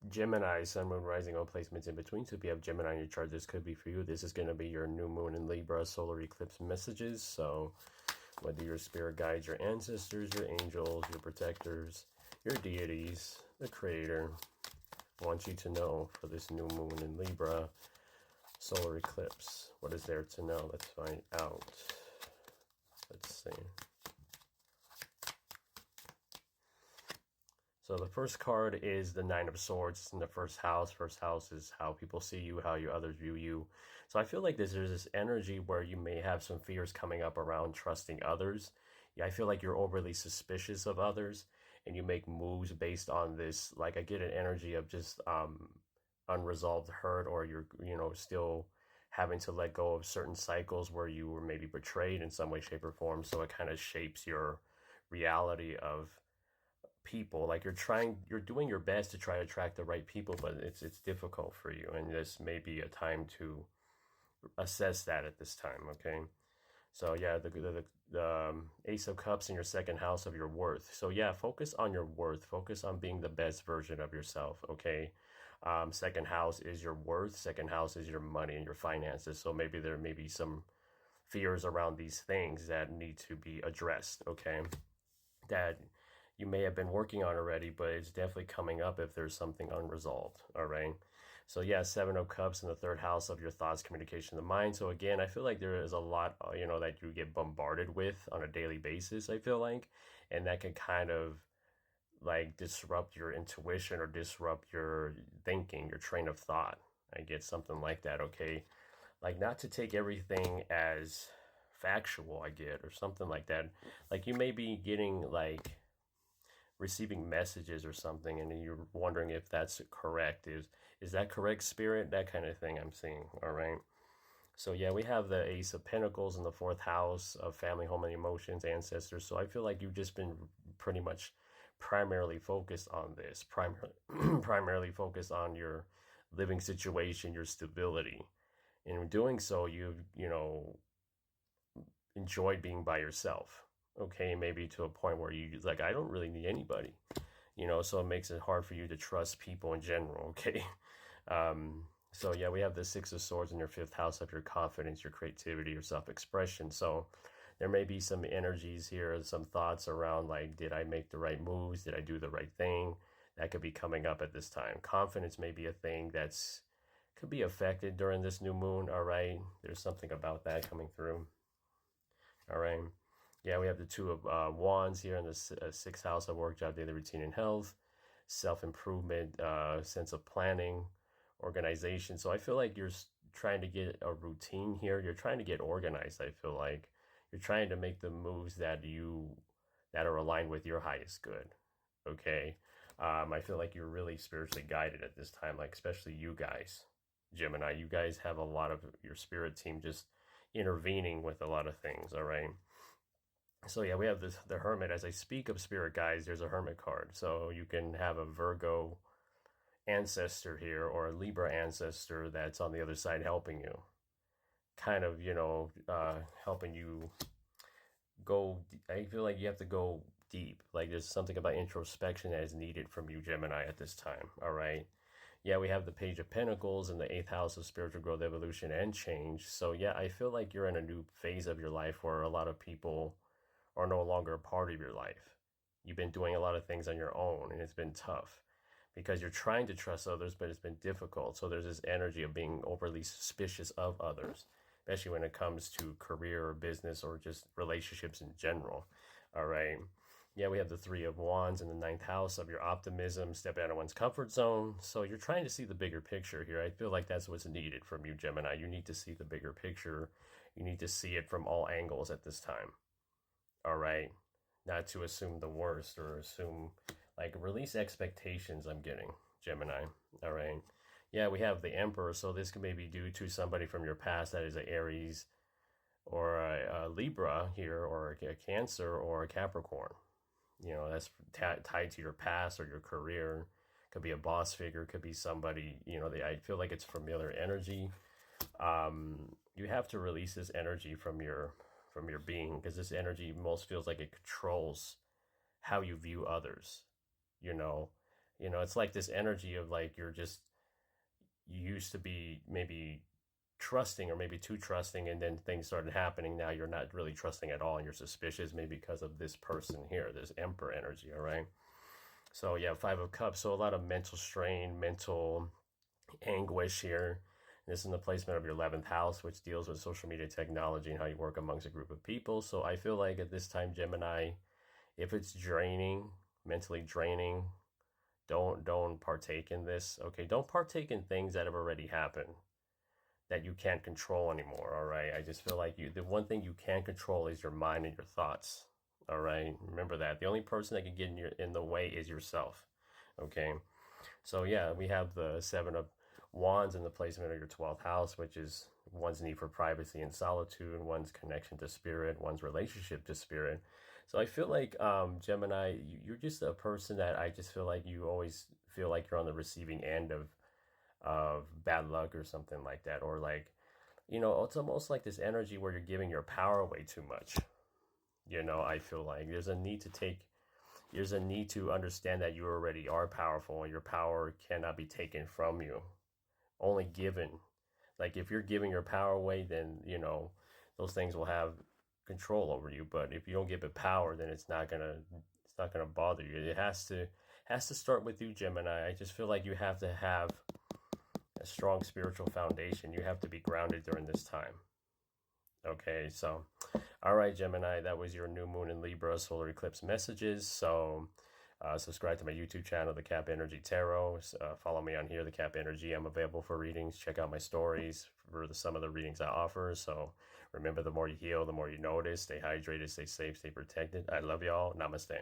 Gemini, Sun, Moon, Rising, all placements in between. So if you have Gemini in your chart, this could be for you. This is going to be your new moon in Libra solar eclipse messages. So whether your spirit guides, your ancestors, your angels, your protectors, your deities, the creator wants you to know for this new moon in Libra solar eclipse. What is there to know? Let's find out. Let's see. So the first card is the Nine of Swords. It's in the first house. First house is how people see you, how you others view you. So I feel like there's this energy where you may have some fears coming up around trusting others. Yeah, I feel like you're overly suspicious of others and you make moves based on this. Like I get an energy of just unresolved hurt, or you're, still having to let go of certain cycles where you were maybe betrayed in some way, shape, or form. So it kind of shapes your reality of people. Like you're doing your best to try to attract the right people, but it's difficult for you, and this may be a time to assess that at this time. Okay, so yeah, the Ace of Cups in your second house of your worth. So yeah, focus on your worth, focus on being the best version of yourself. Okay, second house is your worth, second house is your money and your finances. So maybe there may be some fears around these things that need to be addressed. Okay, that you may have been working on already, but it's definitely coming up if there's something unresolved. All right. So yeah, Seven of Cups in the third house of your thoughts, communication, the mind. So again, I feel like there is a lot, that you get bombarded with on a daily basis, I feel like, and that can kind of like disrupt your intuition or disrupt your thinking, your train of thought. I get something like that. Okay. Like not to take everything as factual, I get, or something like that. Like you may be getting like receiving messages or something and you're wondering if that's correct. Is that correct, spirit? That kind of thing I'm seeing. All right. So yeah, we have the Ace of Pentacles in the fourth house of family, home, and emotions, ancestors. So I feel like you've just been pretty much primarily focused on this, primarily primarily focused on your living situation, your stability. In doing so, you've enjoyed being by yourself. Okay, maybe to a point where you like, I don't really need anybody, so it makes it hard for you to trust people in general. Okay. So yeah, we have the Six of Swords in your fifth house of your confidence, your creativity, your self-expression. So there may be some energies here, some thoughts around like, did I make the right moves? Did I do the right thing? That could be coming up at this time. Confidence may be a thing that's could be affected during this new moon. All right, there's something about that coming through. All right. Yeah, we have the Two of Wands here in the sixth house of work, job, daily routine, and health, self-improvement, sense of planning, organization. So I feel like you're trying to get a routine here. You're trying to get organized. I feel like you're trying to make the moves that are aligned with your highest good. Okay. I feel like you're really spiritually guided at this time, like especially you guys, Gemini. You guys have a lot of your spirit team just intervening with a lot of things. All right. So yeah, we have the Hermit. As I speak of spirit guides, there's a Hermit card. So you can have a Virgo ancestor here or a Libra ancestor that's on the other side helping you. Kind of, helping you go. I feel like you have to go deep. Like there's something about introspection that is needed from you, Gemini, at this time. All right. Yeah, we have the Page of Pentacles in the eighth house of spiritual growth, evolution, and change. So yeah, I feel like you're in a new phase of your life where a lot of people are no longer a part of your life. You've been doing a lot of things on your own, and it's been tough because you're trying to trust others, but it's been difficult. So there's this energy of being overly suspicious of others, especially when it comes to career or business or just relationships in general. All right. Yeah, we have the Three of Wands in the ninth house of your optimism, step out of one's comfort zone. So you're trying to see the bigger picture here. I feel like that's what's needed from you, Gemini. You need to see the bigger picture. You need to see it from all angles at this time. All right. Not to assume the worst or assume, like, release expectations. I'm getting, Gemini. All right. Yeah, we have the Emperor. So this could maybe due to somebody from your past that is an Aries or a Libra here, or a Cancer or a Capricorn. That's tied to your past or your career. Could be a boss figure. Could be somebody, I feel like it's familiar energy. You have to release this energy from your being, because this energy most feels like it controls how you view others. You know, it's like this energy of like you used to be maybe trusting or maybe too trusting, and then things started happening. Now you're not really trusting at all and you're suspicious, maybe because of this person here, this Emperor energy. All right. So yeah, Five of Cups. So a lot of mental strain, mental anguish here. This is in the placement of your 11th house, which deals with social media technology and how you work amongst a group of people. So I feel like at this time, Gemini, if it's draining, mentally draining, don't partake in this. Okay, don't partake in things that have already happened that you can't control anymore. All right, I just feel like the one thing you can control is your mind and your thoughts. All right, remember that the only person that can get in the way is yourself. Okay, so yeah, we have the Seven of Wands in the placement of your 12th house, which is one's need for privacy and solitude, one's connection to spirit, one's relationship to spirit. So I feel like Gemini, you're just a person that I just feel like you always feel like you're on the receiving end of bad luck or something like that, or like, you know, it's almost like this energy where you're giving your power away too much. You know, I feel like there's a need to understand that you already are powerful and your power cannot be taken from you, only given. Like if you're giving your power away, then you know those things will have control over you. But if you don't give it power, then it's not gonna bother you. It has to start with you, Gemini. I just feel like you have to have a strong spiritual foundation. You have to be grounded during this time. Okay, so all right, Gemini, that was your new moon in Libra solar eclipse messages. So subscribe to my YouTube channel, The Cap Energy Tarot. Follow me on here, The Cap Energy. I'm available for readings. Check out my stories for some of the readings I offer. So remember, the more you heal, the more you notice. Stay hydrated, stay safe, stay protected. I love y'all. Namaste.